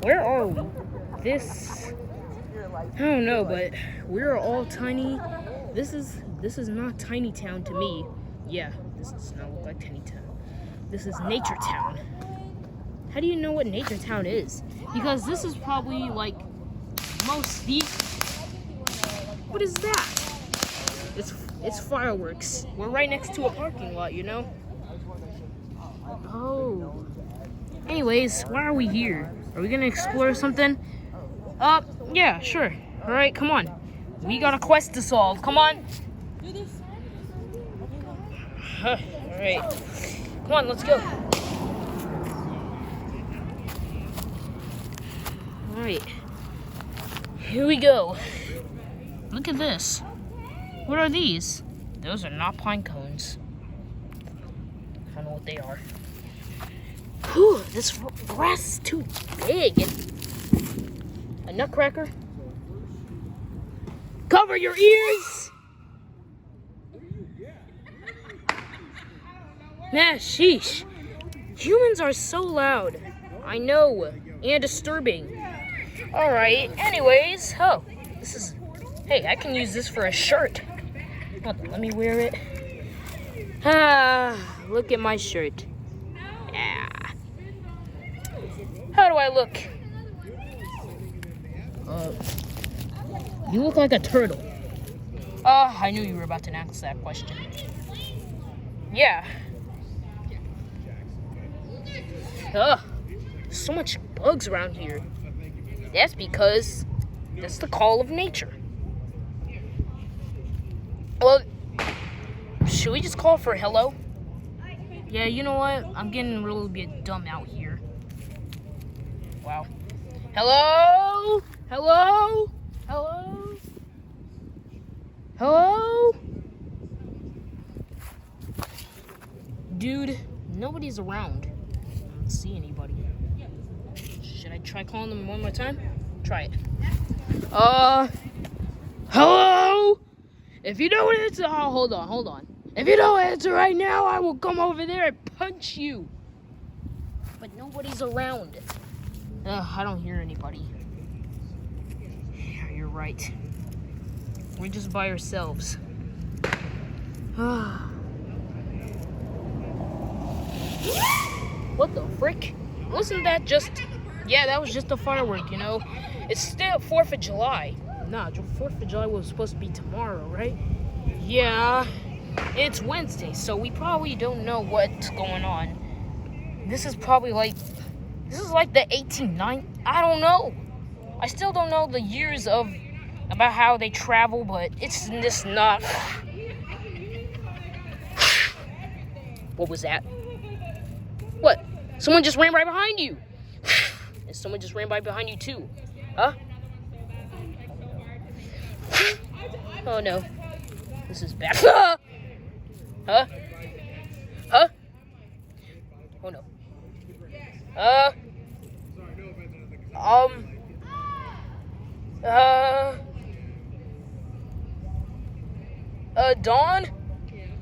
Where are we? I don't know, but we're all tiny. This is not Tiny Town to me. Yeah, this does not look like Tiny Town. This is Nature Town. How do you know what Nature Town is? Because this is probably like most steep. What is that? It's fireworks. We're right next to a parking lot, you know? Oh. Anyways, why are we here? Are we gonna explore something? Yeah, sure. Alright, come on. We got a quest to solve. Come on. Alright. Come on, let's go. Alright. Here we go. Look at this. What are these? Those are not pine cones. I don't know what they are. Whew, this grass is too big. A nutcracker? Cover your ears! Nah, sheesh. Humans are so loud. I know. And disturbing. Alright, anyways. Oh, this is... Hey, I can use this for a shirt. Hold on, let me wear it. Look at my shirt. Yeah. How do I look? You look like a turtle. I knew you were about to ask that question. Yeah. So much bugs around here. That's because that's the call of nature. Well, should we just call for hello? Yeah, you know what? I'm getting a little bit dumb out here. Wow. Hello? Hello? Hello? Hello? Dude, nobody's around. I don't see anybody. Should I try calling them one more time? Try it. Hello? If you don't answer, hold on. If you don't answer right now, I will come over there and punch you. But nobody's around. I don't hear anybody. Yeah, you're right. We're just by ourselves. What the frick? Wasn't that just... Yeah, that was just a firework, you know? It's still 4th of July. Nah, 4th of July was supposed to be tomorrow, right? Yeah, it's Wednesday, so we probably don't know what's going on. This is probably like... This is like the 1890s. I don't know. I still don't know the years of... About how they travel, but it's just not... What was that? What? Someone just ran right behind you. And someone just ran right behind you too. Huh? Oh no. This is bad. Huh? Huh? Oh no.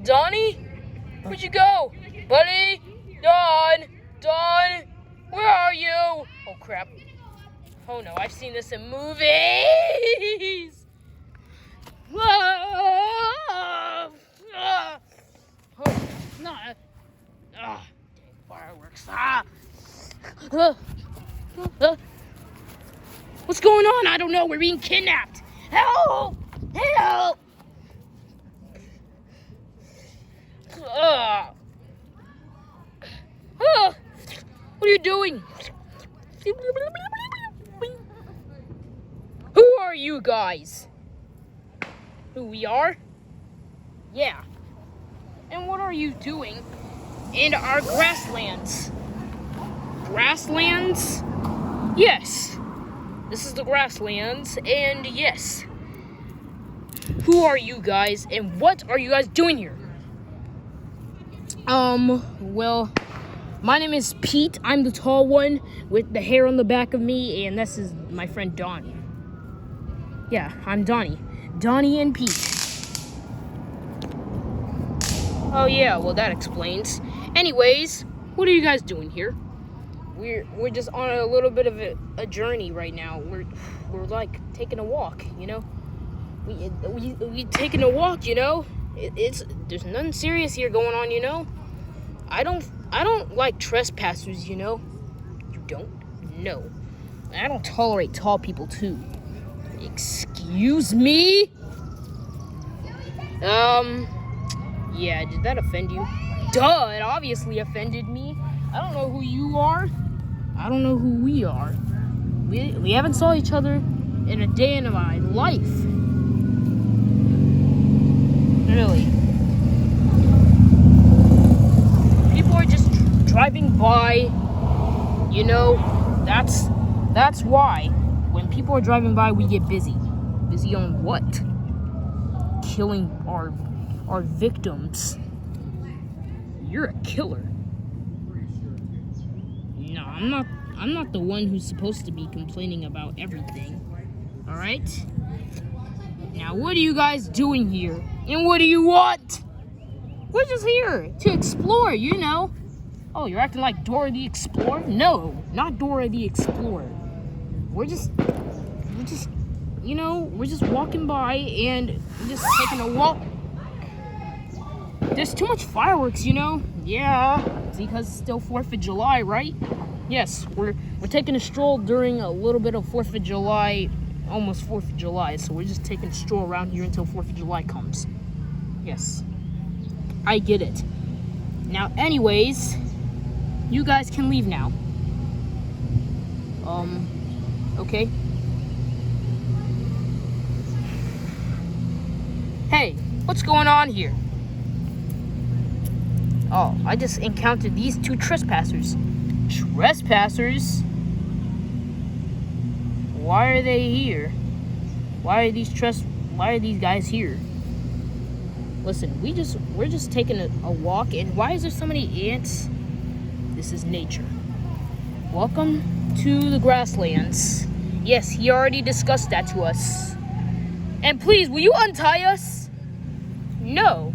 Donny? Where'd you go? Buddy? Don, where are you? Oh crap. Oh no, I've seen this in movies. Fireworks. What's going on? I don't know. We're being kidnapped. Help! Help! What are you doing? Who are you guys? Who we are? Yeah. And what are you doing in our grasslands? Grasslands? Yes. This is the grasslands, and yes. Who are you guys, and what are you guys doing here? Well, my name is Pete. I'm the tall one with the hair on the back of me, and this is my friend Donny. Yeah, I'm Donny. Donny and Pete. Oh yeah, well that explains. Anyways, what are you guys doing here? we're just on a little bit of a journey right now. We're like taking a walk, you know. We taking a walk, you know. There's nothing serious here going on, you know. I don't like trespassers, you know. You don't? No. I don't tolerate tall people too. Excuse me? Yeah, did that offend you? Duh, it obviously offended me. I don't know who you are. I don't know who we are. We haven't saw each other in a day in my life. Really. People are just driving by. You know, that's why. When people are driving by, we get busy. Busy on what? Killing our victims. You're a killer. No, I'm not the one who's supposed to be complaining about everything. All right? Now, what are you guys doing here? And what do you want? We're just here to explore, you know. Oh, you're acting like Dora the Explorer? No, not Dora the Explorer. We're just walking by and we're just taking a walk. There's too much fireworks, you know? Yeah, it's because it's still 4th of July, right? Yes, we're taking a stroll during a little bit of 4th of July, almost 4th of July, so we're just taking a stroll around here until 4th of July comes. Yes, I get it. Now, anyways, you guys can leave now. Okay. Hey, what's going on here? Oh, I just encountered these two trespassers. Trespassers? Why are they here? Why are these guys here? Listen, we're just taking a walk, and why is there so many ants? This is nature. Welcome to the grasslands. Yes, he already discussed that to us. And please, will you untie us? No,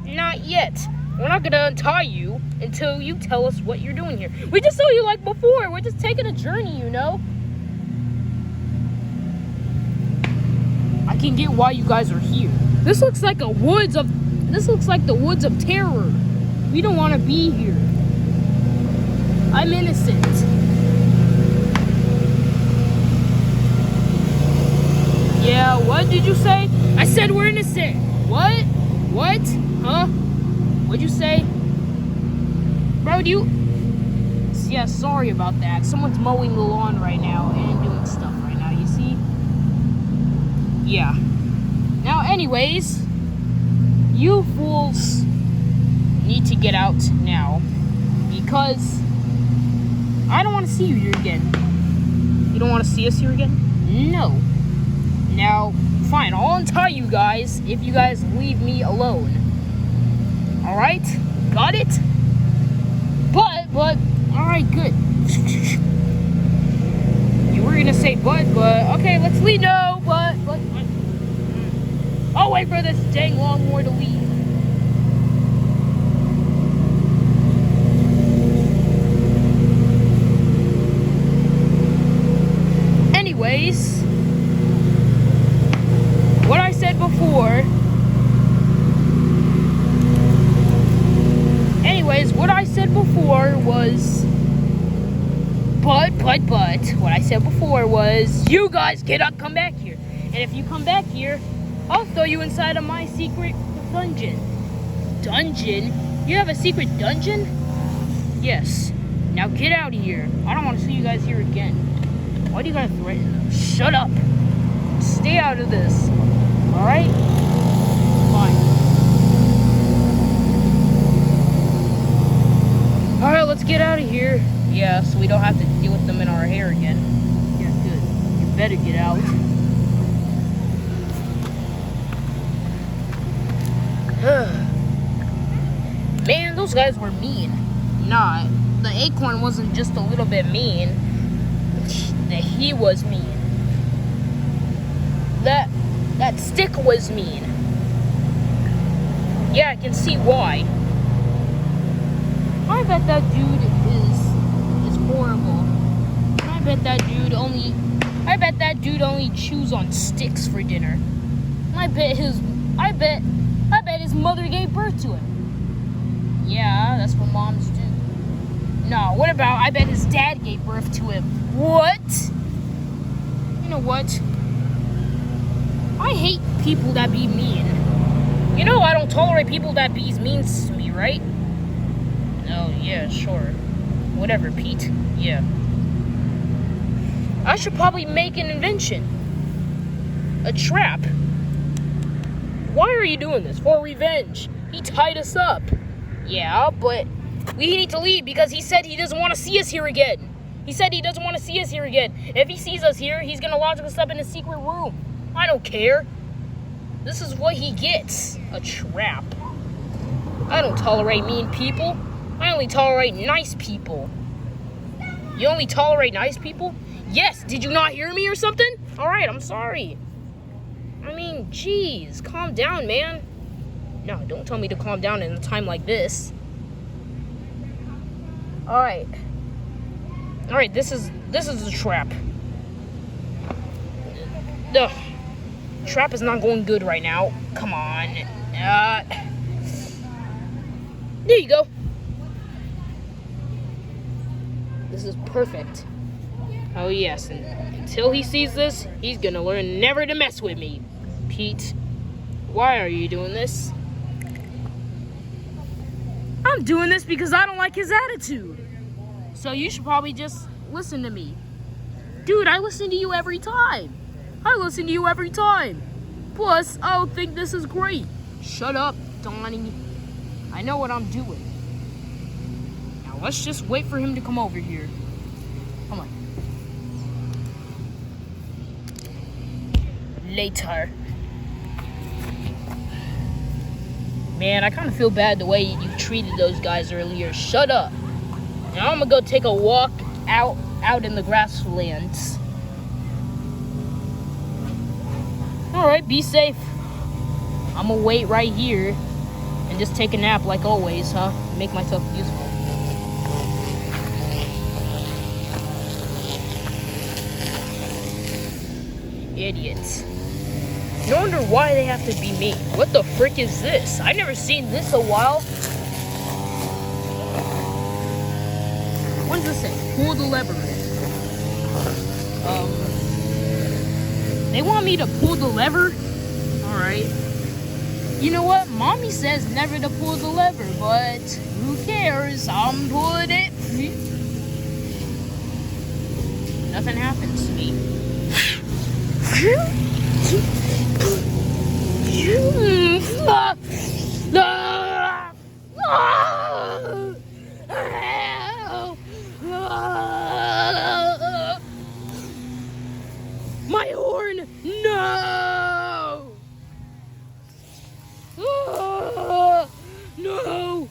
not yet. We're not gonna untie you until you tell us what you're doing here. We just saw you like before. We're just taking a journey, you know. I can get why you guys are here. This looks like the woods of terror. We don't want to be here. I'm innocent. Yeah, what did you say? I said we're innocent. What? What? Huh? What'd you say? Bro, Yeah, sorry about that. Someone's mowing the lawn right now and doing stuff right now, you see? Yeah. Now, anyways, you fools need to get out now because I don't want to see you here again. You don't want to see us here again? No. Now, fine, I'll untie you guys if you guys leave me alone. Alright? Got it? But, alright, good. You were gonna say but, okay, let's leave. No, but. I'll wait for this dang lawnmower to leave. Anyways, what I said before. What I said before was. But. What I said before was, you guys get up, come back here. And if you come back here, I'll throw you inside of my secret dungeon. Dungeon? You have a secret dungeon? Yes. Now get out of here. I don't want to see you guys here again. Why do you gotta threaten them? Shut up. Stay out of this. Alright? Fine. Alright, let's get out of here. Yeah, so we don't have to deal with them in our hair again. Yeah, good. You better get out. Man, those guys were mean. Nah, the acorn wasn't just a little bit mean. He was mean. That stick was mean. Yeah, I can see why. I bet that dude is horrible. bet that dude only chews on sticks for dinner. I bet his mother gave birth to him. Yeah, that's what moms do. No, what about I bet his dad gave birth to him? What? You know what? I hate people that be mean. You know I don't tolerate people that be mean to me, right? Oh, yeah, sure. Whatever, Pete. Yeah. I should probably make an invention. A trap. Why are you doing this? For revenge. He tied us up. Yeah, but we need to leave because he said he doesn't want to see us here again. If he sees us here, he's going to lock us up in a secret room. I don't care. This is what he gets. A trap. I don't tolerate mean people. I only tolerate nice people. You only tolerate nice people? Yes. Did you not hear me or something? Alright, I'm sorry. I mean, jeez. Calm down, man. No, don't tell me to calm down in a time like this. Alright, this is a trap. Ugh. Trap is not going good right now. Come on. There you go. This is perfect. Oh yes, and until he sees this, he's gonna learn never to mess with me. Pete, why are you doing this? I'm doing this because I don't like his attitude. So you should probably just listen to me. Dude, I listen to you every time. Plus, I think this is great. Shut up, Donny. I know what I'm doing. Now let's just wait for him to come over here. Come on. Later. Man, I kind of feel bad the way you treated those guys earlier. Shut up. Now I'm gonna go take a walk out in the grasslands. Alright, be safe. I'm gonna wait right here and just take a nap like always, huh? Make myself useful. Idiots. No wonder why they have to be mean. What the frick is this? I've never seen this a while. What does this say? Pull the lever. They want me to pull the lever? Alright. You know what? Mommy says never to pull the lever, but who cares? I'm pulling it. Nothing happens to me. My horn! No! No!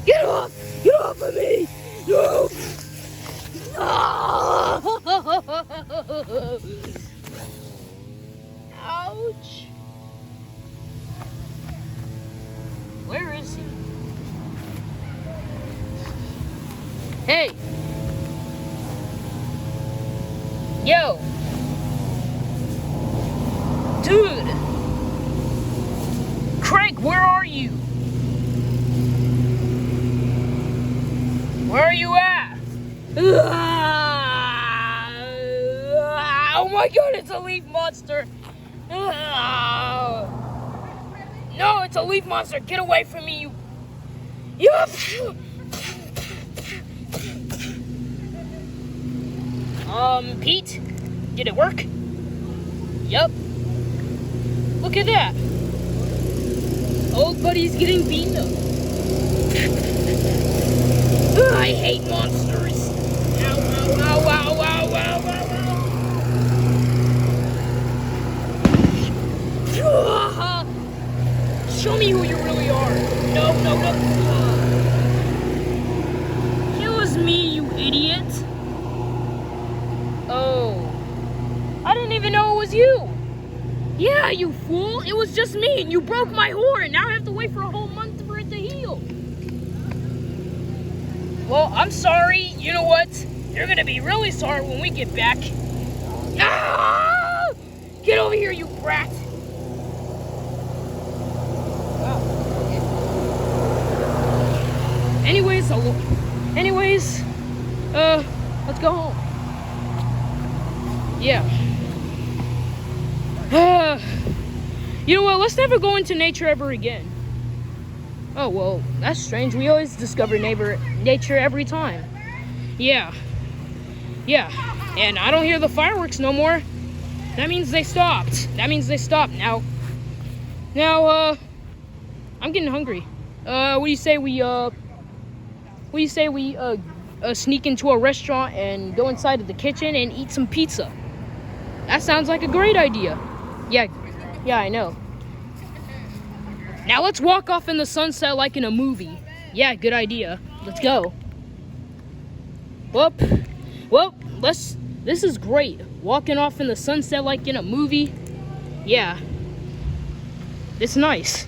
Get off! Get off of me! No! Ouch! Where is he? Hey! Yo! Dude! Craig, where are you? Where are you at? Oh my god, it's a leaf monster! No, it's a leaf monster! Get away from me, you... Pete? Did it work? Yup. Look at that. Old buddy's getting beaten up. I hate monsters. Ow, ow, ow, ow, ow, ow, ow, ow. Show me who you really are. No, no, no. It was me, you idiot. Oh. I didn't even know it was you. Yeah, you fool. It was just me, and you broke my horn. Now I have to wait for a whole month for it to heal. Well, I'm sorry. You know what? You're gonna be really sorry when we get back. Ah! Get over here, you brat! Anyways, let's go home. Yeah. You know what? Let's never go into nature ever again. Oh, well, that's strange. We always discover nature every time. Yeah. Yeah. And I don't hear the fireworks no more. That means they stopped. Now, I'm getting hungry. What do you say we sneak into a restaurant and go inside of the kitchen and eat some pizza? That sounds like a great idea. Yeah, I know. Now let's walk off in the sunset like in a movie. Yeah, good idea. Let's go. Well, this is great. Walking off in the sunset like in a movie. Yeah. It's nice.